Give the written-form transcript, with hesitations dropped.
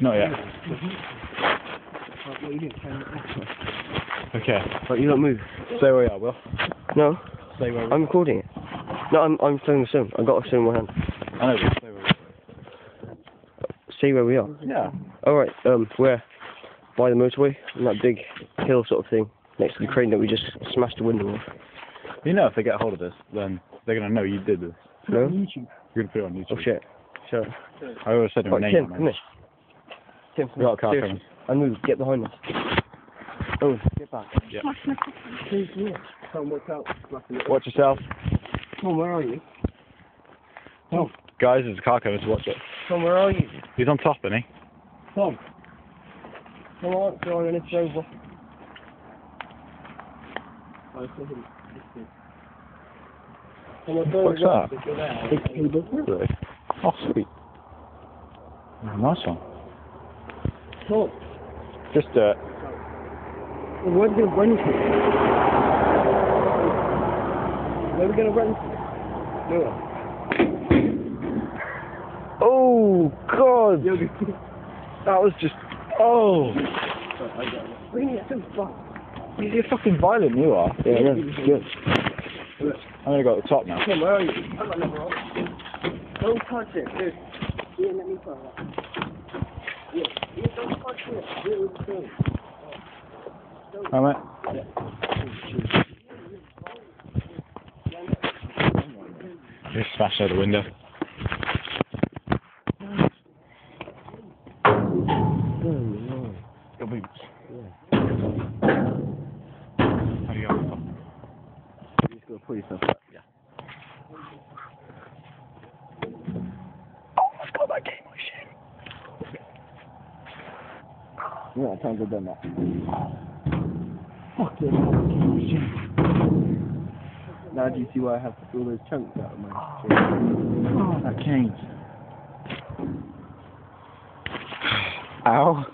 Not yet. Okay. Right, you don't move. Stay where you are, Will. No. Stay where we are. I'm recording it. No, I'm filming soon. I've got a film in my hand. I know, but stay where we are. See where we are? Yeah. Alright, we're by the motorway, on that big hill sort of thing, next to the crane that we just smashed the window off. You know, if they get hold of this, then they're going to know you did this. No? YouTube. You're going to put it on YouTube. Oh shit. Sure. I always said your Right, name. Tim, come here. Tim, We got a car seriously. And move, get behind us. Oh, get back. Yeah. Can't work out. Watch yourself. Tom, where are you? Tom. Guys, there's a car coming to watch it. Tom, where are you? He's on top, isn't he? Tom. Come on, go on, and it's over. What's that? Really? Oh, sweet. Nice one. Tom. Just dirt. Where are we going to run to? Where are we going to run to? No. Oh, God! That was just... Oh! Bring it to the fuck. You're fucking violent, you are. Yeah, yeah, good. I'm going to go at the top now. Come, where are you? I've got another one. Don't touch it, dude. Yeah, let me try that. Yeah, don't touch it. Do it with the phone. Alright. Just smash out the window. Your boots. Yeah. How do you go on top? You just got to pull yourself up. Yeah. Oh, I've got that game on shit. Yeah, I can't go down that. Fuck yeah, Now do you see why I have all those chunks out of my oh, that cane. Ow.